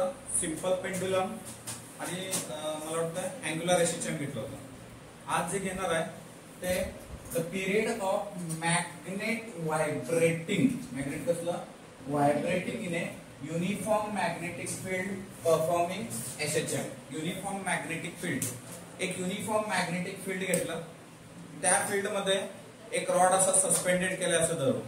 होतं simple pendulum आणि मला वाटतं अँग्युलर एसएचएम घेतलं होतं. आज जे घेणार आहे ते the period of magnet vibrating, magnet कसलं vibrating in a uniform magnetic field performing SHM. Uniform magnetic field, एक युनिफॉर्म मॅग्नेटिक फील्ड घेतलं, त्या फील्ड मध्ये एक रॉड असा सस्पेंडेड केलाय, असं धरून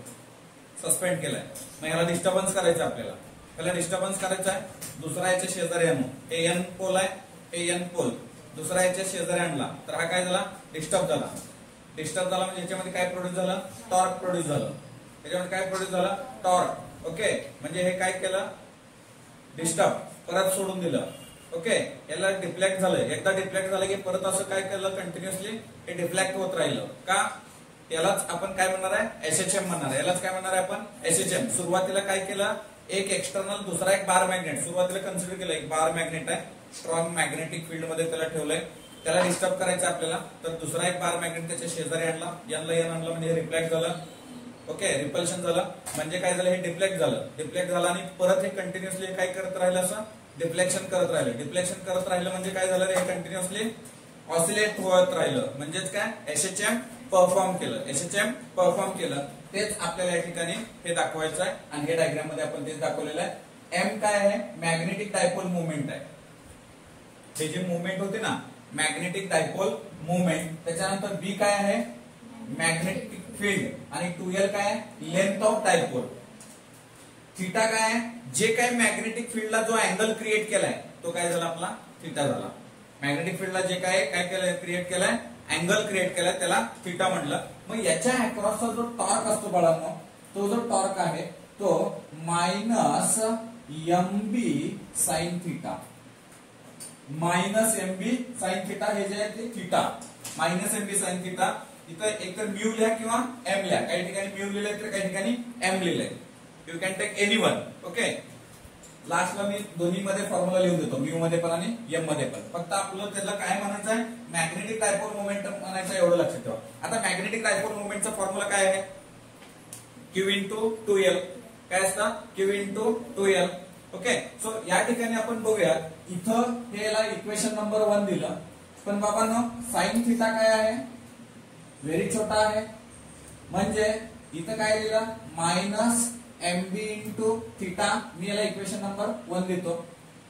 सस्पेंड केलाय. मग याला डिस्टर्बन्स करायचं आपल्याला. पहिला डिस्टर्बन्स करायचा आहे, दुसरा याच्या शेजारी आणू. हे एन पोल आहे, हे एन पोल दुसरा याच्या शेजारी आणला तर हा काय झाला, डिस्टर्ब झाला. डिस्टर्ब झाला म्हणजे याच्यामध्ये काय प्रोड्यूस झालं, टॉर्क प्रोड्यूस झालं. त्याच्यामध्ये काय प्रोड्यूस झालं, टॉर्क. ओके, म्हणजे हे काय केलं, डिस्टर्ब परत सोडून दिलं. ओके, याला डिफ्लेक्ट झालं. एकदा डिफ्लेक्ट झालं की परत असं काय केलं, कंटिन्युअसली हे डिफ्लेक्ट होत राहिलं. का, यालाच आपण काय म्हणणार आहे, एसएचएम म्हणणार आहे. यालाच काय म्हणणार आहे आपण, एसएचएम. सुरुवातीला काय केलं, एक एक्सटर्नल, दुसरा एक बार मॅग्नेट सुरुवातीला कन्सिडर केलं. एक बार मॅग्नेट आहे, स्ट्रॉंग मॅग्नेटिक फील्ड मध्ये त्याला ठेवलंय. त्याला डिस्टर्ब करायचं आपल्याला, तर दुसरा एक बार मॅग्नेट त्याच्या शेजारी आणला, यांना एन आणलं म्हणजे रिफ्लेक्ट झालं. ओके, रिपल्शन झालं म्हणजे काय झालं, हे डिफ्लेक्ट झालं. डिफ्लेक्ट झालं आणि परत हे कंटिन्युअसली काय करत राहिलं, असं डिफ्लेक्शन करत राहिलं. डिफ्लेक्शन करत राहिलं म्हणजे काय झालं, हे कंटिन्युअसली ऑसिलेट होत राहिलं. म्हणजेच काय, एसएचएम परफॉर्म केलं. एसएचएम परफॉर्म केलं, तेच आपल्याला या ठिकाणी हे दाखवायचं आहे आणि हे डायग्राम मध्ये आपण तेच दाखवलेलं आहे. एम काय आहे, मॅग्नेटिक डायपोल मुवमेंट आहे. हे जे मुवमेंट होते ना, मॅग्नेटिक डायपोल मुवमेंट. त्याच्यानंतर बी काय आहे, मॅग्नेटिक फील्ड. आणि 2L काय आहे, लेंथ ऑफ डायपोल. थीटा काय आहे, जे काय मॅग्नेटिक फील्डला जो अँगल क्रिएट केलाय तो काय झाला, आपला थीटा झाला. मॅग्नेटिक फील्डला जे काय केलंय, क्रिएट केलाय, अँगल क्रिएट केलाय, त्याला थीटा म्हटलं. मग याच्या अक्रॉसचा जो टॉर्क असतो बाळांनो, तो जो टॉर्क आहे तो minus MB sine theta. Minus MB sine theta हे जे आहे ते theta. Minus MB sine theta. इथं एकतर म्यू लिहा किंवा एम लिहा. काही ठिकाणी म्यू लिहिलंय तर काही ठिकाणी एम लिहिलंय. You can take any one. Okay, लास्टला मी दोन्ही मध्ये फॉर्म्युला लिहून देतो, म्यू मध्ये पण आणि एम मध्ये पण. फक्त आपलं त्याला काय म्हणायचं आहे, मॅग्नेटिक डायपोल मोमेंट म्हणायचं, एवढं लक्षात ठेवा. आता मॅग्नेटिक डायपोल मोमेंटचा फॉर्म्युला काय आहे, क्यू इंटू 2L. काय असतं, Q into 2L. Okay, so या ठिकाणी आपण बघूया, इथं हे याला इक्वेशन नंबर 1 दिलं, पण बाबांनो साइन थीटा काय आहे, व्हेरी छोटा आहे. म्हणजे इथं काय दिलं, मायनस एमबी इंटू थीटा. मी याला इक्वेशन नंबर 1 देतो.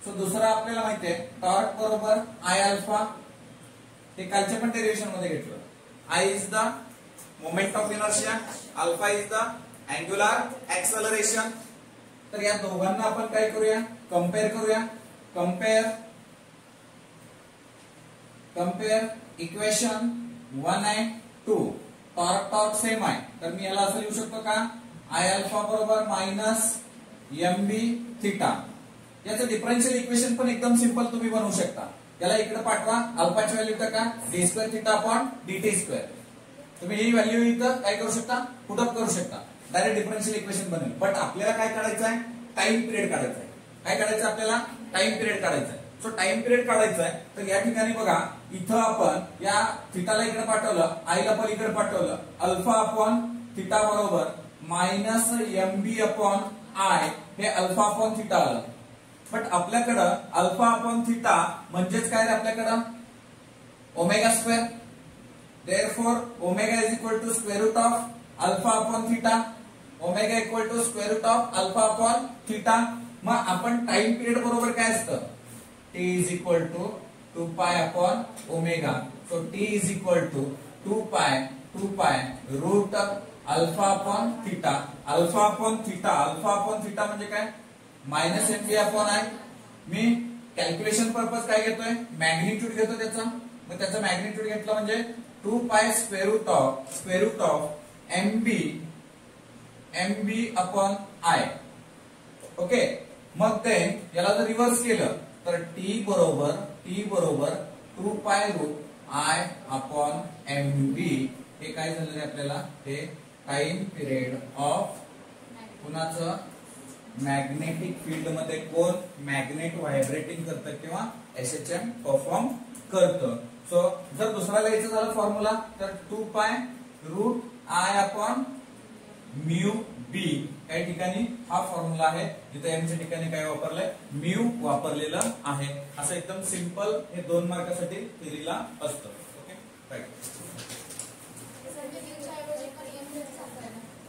सो दुसरा आपल्याला माहिती आहे, टॉर्क बरोबर आय अल्फा. हे कालच्या पण डेरिव्हेशन मध्ये घेतलं. I is the moment of inertia, alpha is the angular acceleration. तर या दोघांना आपण काय करूया, कम्पेअर करूया. कम्पेअर इक्वेशन 1 आणि 2. टॉर्क सेम आहे, तर मी याला असं लिहू शकतो का, आय अल्फा बरोबर मायनस एमबी थीटा. याचं डिफरन्शियल इक्वेशन पण एकदम सिंपल तुम्ही बनवू शकता. याला इकडे पाठवा, अल्फाची व्हॅल्यू टाका, D square theta upon dt square. तुम्ही ही व्हॅल्यू इथं काय करू शकता, पुटअप करू शकता. डायरेक्ट डिफरन्शियल इक्वेशन बनेल. बट आपल्याला काय काढायचं आहे, टाइम पिरियड काढायचा आहे. काय काढायचं आपल्याला, टाइम पिरियड काढायचा आहे. सो टाइम पिरियड काढायचा आहे, तर या ठिकाणी बघा, इथं आपण या थीटाला इकडे पाठवलं, आयला पलीकडे पाठवलं. अल्फा अपॉन थीटा बरोबर मायनस एमबी अपॉन आय, हे अल्फा अपॉन थीटा आलं. बट आपल्याकडं अल्फा अपॉन थीटा म्हणजेच काय रे, आपल्याकडं omega square. Therefore omega is equal to square root of alpha upon theta. Omega equal to square root of alpha upon theta. मग आपण time period बरोबर काय असतं, T is equal to 2 pi upon omega. So T is equal to 2 pi root alpha upon theta. Alpha upon theta म्हणजे काय, minus MB upon I. मी calculation purpose काय घेतोय, मॅग्निट्यूड घेतो त्याचा. मग त्याचा मॅग्निट्यूड घेतला म्हणजे 2 pi square root of MB upon I. Okay, मग ते याला जर रिव्हर्स केलं तर टी बरोबर 2 pi root I upon MB. हे काय झालं रे आपल्याला, हे टाइम पिरियड ऑफ कुणाचं, मॅग्नेटिक फील्ड मध्ये कोण मॅग्नेट व्हायब्रेटिंग करतं किंवा एसएचएम परफॉर्म करतं. सो जर दुसरा लिहायचं झालं फॉर्म्युला, तर 2 pi root I upon mu बी. काही ठिकाणी हा फॉर्म्युला आहे, जिथे एमच्या ठिकाणी काय वापरलंय, म्यू वापरलेलं आहे. असं एकदम सिंपल हे 2 मार्कासाठी थिअरीला असतं.